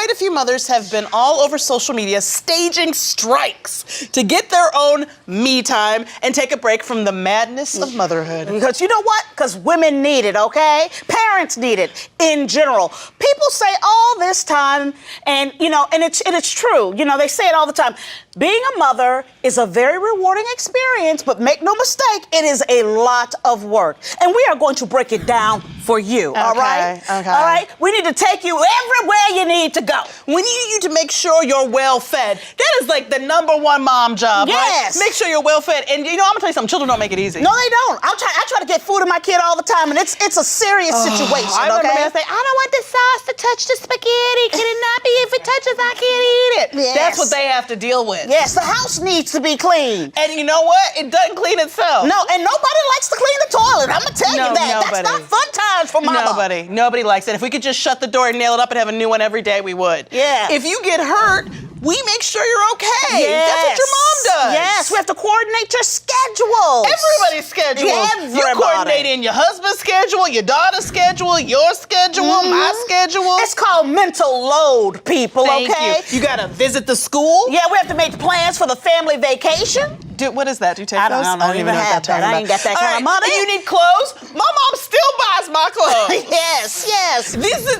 quite a few mothers have been all over social media staging strikes to get their own me time and take a break from the madness of motherhood. Because you know what? Because women need it, okay? Parents need it in general. People say all this time, and it's true. You know, they say it all the time. Being a mother is a very rewarding experience, but make no mistake, it is a lot of work. And we are going to break it down for you, all right? Okay. All right? We need to take you everywhere you need to go. We need you to make sure you're well fed. That is like the #1 mom job, Yes. right? Make sure you're well fed. And you know, I'm gonna tell you something, children don't make it easy. No, they don't. I try to get food in my kid all the time, and it's a serious situation, I remember okay? man say, I don't want the sauce to touch the spaghetti. Can it not be? If it touches, I can't eat it. Yes. That's what they have to deal with. Yes, the house needs to be clean. And you know what? It doesn't clean itself. No, and nobody likes to clean the toilet. I'm gonna tell you that. Nobody. That's not fun times for mama. Nobody likes it. If we could just shut the door and nail it up and have a new one every day, we would. Yeah. If you get hurt, we make sure you're okay. Yes. That's what your mom does. Yes, we have to coordinate your schedules. Everybody's schedule. Everybody. You're coordinating your husband's schedule, your daughter's schedule, your schedule, my schedule. It's called mental load, people, Thank okay? you. You gotta visit the school. Yeah, we have to make plans for the family vacation. What is that? Do you take I those? don't even have that. I ain't got that kind of money. You need clothes? My mom still buys my clothes. Yes. This is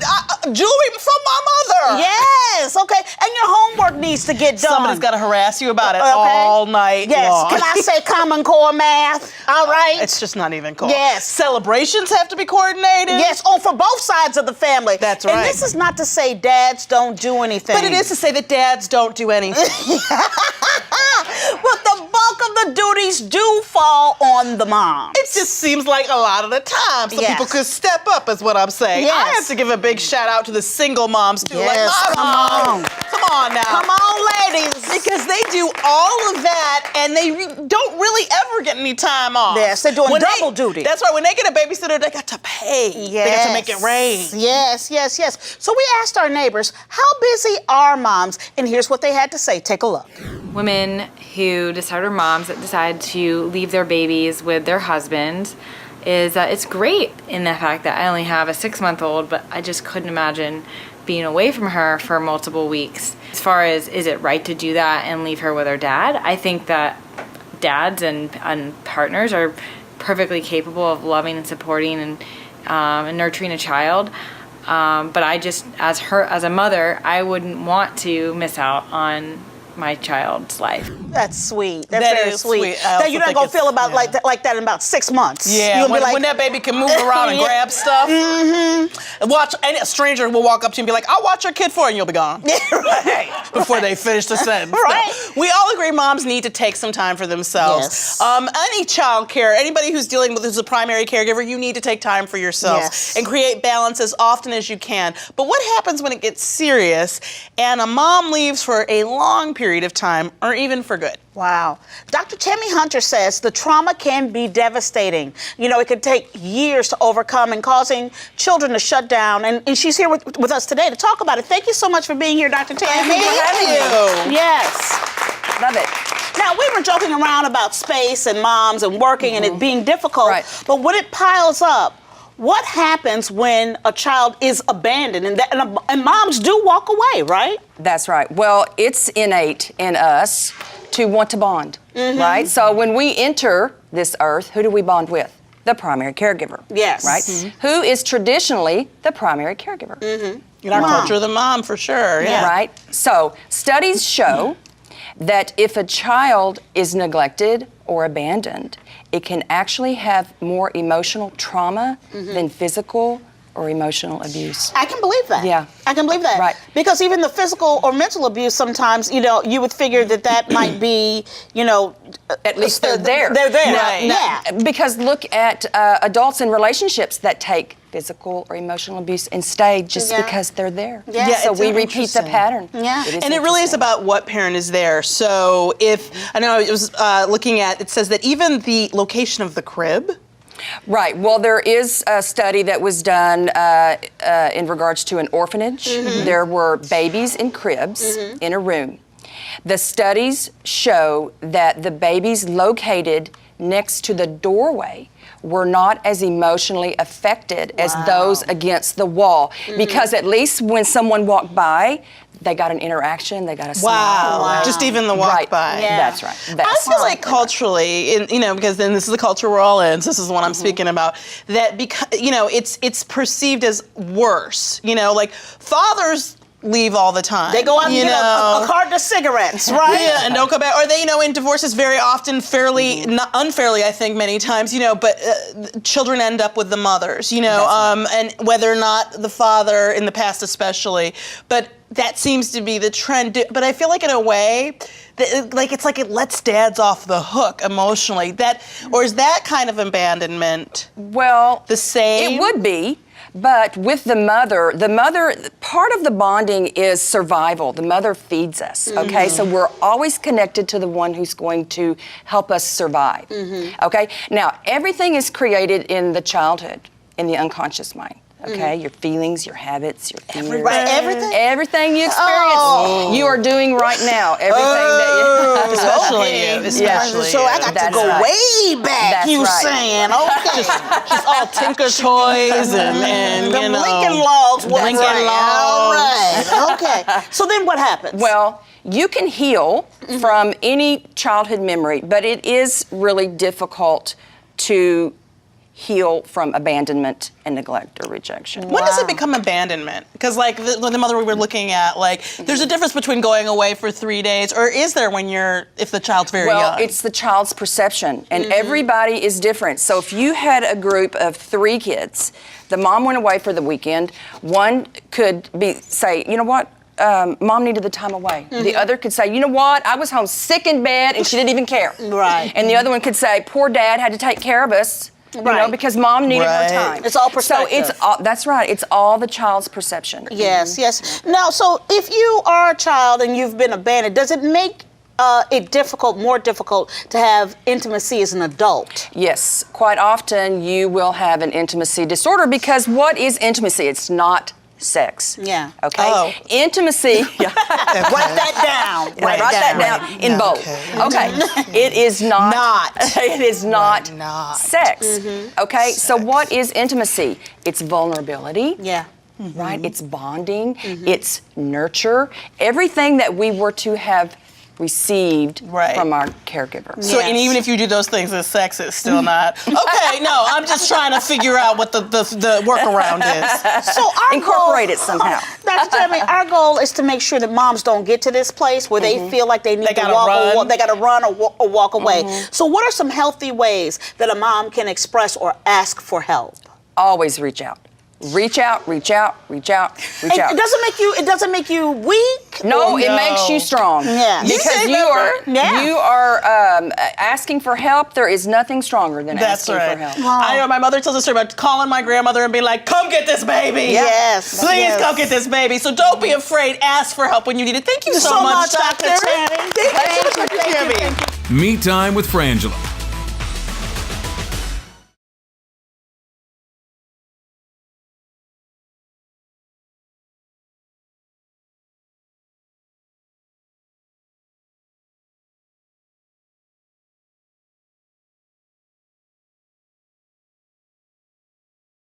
jewelry from my mother. Yes, okay. And your homework needs to get done. Somebody's got to harass you about it Okay. all night long. Yes, can I say Common Core math? All right. It's just not even cool. Yes. Celebrations have to be coordinated. Yes, for both sides of the family. That's right. And this is not to say dads don't do anything. But it is to say that dads don't do anything. But the bulk of the duties do fall on the mom. It just seems like a lot of the time some people could step up, is what I'm saying. Yes. I have to give a big shout out to the single moms too. Yes, like, come on. Come on now. Come on, ladies. Because they do all of that and they don't really ever get any time off. Yes, they're doing double duty. That's right. When they get a babysitter, they got to pay. Yes. They got to make it rain. Yes. So we asked our neighbors, how busy are moms? And here's what they had to say. Take a look. Women who decide, or moms that decide to leave their babies with their husband, is it's great in the fact that I only have a 6-month-old, but I just couldn't imagine being away from her for multiple weeks. As far as, is it right to do that and leave her with her dad? I think that dads and partners are perfectly capable of loving and supporting and nurturing a child. But I just, as a mother, I wouldn't want to miss out on my child's life. That's sweet. That's That very is sweet. sweet. I That you're also not gonna think feel it's- about like that in about 6 months. Yeah, You'll be like, when that baby can move around and Yeah. grab stuff. And watch, and a stranger will walk up to you and be like, I'll watch your kid for you, and you'll be gone. right. Before they finish the sentence. Right. No. We all agree moms need to take some time for themselves. Yes. Any child care, anybody who's dealing with, who's a primary caregiver, you need to take time for yourselves Yes. and create balance as often as you can. But what happens when it gets serious and a mom leaves for a long period of time or even for good? Wow. Dr. Tammy Hunter says the trauma can be devastating. You know, it could take years to overcome and causing children to shut down. And she's here with us today to talk about it. Thank you so much for being here, Dr. Tammy. Thank you. Yes. Love it. Now, we were joking around about space and moms and working and it being difficult. Right. But when it piles up, what happens when a child is abandoned? And moms do walk away, right? That's right. Well, it's innate in us to want to bond, right? So when we enter this earth, who do we bond with? The primary caregiver. Yes. Right? Who is traditionally the primary caregiver? In our culture, the mom for sure. Yeah. Right? So studies show that if a child is neglected or abandoned, it can actually have more emotional trauma than physical or emotional abuse. I can believe that. Yeah. I can believe that. Right. Because even the physical or mental abuse sometimes, you know, you would figure that might be, you know, At least they're there. They're there. Right. Yeah. Because look at adults in relationships that take physical or emotional abuse and stay just Yeah. because they're there. Yeah. Yeah, So it's we repeat the interesting. pattern. Yeah. It is And it really is interesting. about what parent is there. So if, I know it was looking at, it says that even the location of the crib. Right. Well, there is a study that was done in regards to an orphanage. There were babies in cribs in a room. The studies show that the babies located next to the doorway were not as emotionally affected as those against the wall. Because at least when someone walked by, they got an interaction, they got a smile. Wow. Just even the walk Right. by. Yeah. That's right. I That's feel like culturally, because then this is the culture we're all in, so this is what I'm speaking about, that because, it's perceived as worse. Like fathers leave all the time. They go out and get a carton of cigarettes, right? Yeah, and don't come back. Or they, in divorces very often fairly, not unfairly, I think, many times, but children end up with the mothers, and whether or not the father, in the past especially. But that seems to be the trend. But I feel like in a way, it's like it lets dads off the hook emotionally. Or is that kind of abandonment the same? It would be. But with the mother, part of the bonding is survival. The mother feeds us, okay? So we're always connected to the one who's going to help us survive, okay? Now, everything is created in the childhood, in the unconscious mind. Okay, your feelings, your habits, your fears. Everything you experience, you are doing right now. Everything that you... Especially So I got to go way back, saying. Okay. Just all Tinker Toys and the Lincoln Logs. Lincoln Logs. All right. Okay. So then what happens? Well, you can heal from any childhood memory, but it is really difficult to heal from abandonment and neglect or rejection. When does it become abandonment? Because the mother we were looking at, there's a difference between going away for 3 days, or is there if the child's very young? Well, it's the child's perception, and everybody is different. So if you had a group of 3 kids, the mom went away for the weekend, one could say, you know what? Mom needed the time away. The other could say, you know what? I was home sick in bed and she didn't even care. Right. And the other one could say, poor dad had to take care of us. Because mom needed her time. It's all perspective. So that's right. It's all the child's perception. Yes. Now, so if you are a child and you've been abandoned, does it make it more difficult to have intimacy as an adult? Yes. Quite often you will have an intimacy disorder because what is intimacy? It's not sex. Yeah. Okay. Oh. Intimacy. Write that down. Write that down in bold. Okay. It is not. It is not sex. Okay. So what is intimacy? It's vulnerability. Yeah. Right. It's bonding. It's nurture. Everything that we were to have received from our caregiver. So, and even if you do those things as sex, it's still not. Okay, no, I'm just trying to figure out what the workaround is. So our incorporate goal, it somehow. Dr. Tammy, our goal is to make sure that moms don't get to this place where they feel like they need to walk, they got to run or walk away. So what are some healthy ways that a mom can express or ask for help? Always reach out. Reach out, reach out, reach out, reach out. It doesn't make you weak. No, it makes you strong. Yeah. Because you are asking for help. There is nothing stronger than asking for help. Wow. I know my mother tells a story about calling my grandmother and being like, "Come get this baby." Yes. Please come get this baby. So don't be afraid. Ask for help when you need it. Thank you so much, Dr. Tammy. Thank you. Me Time with Frangela.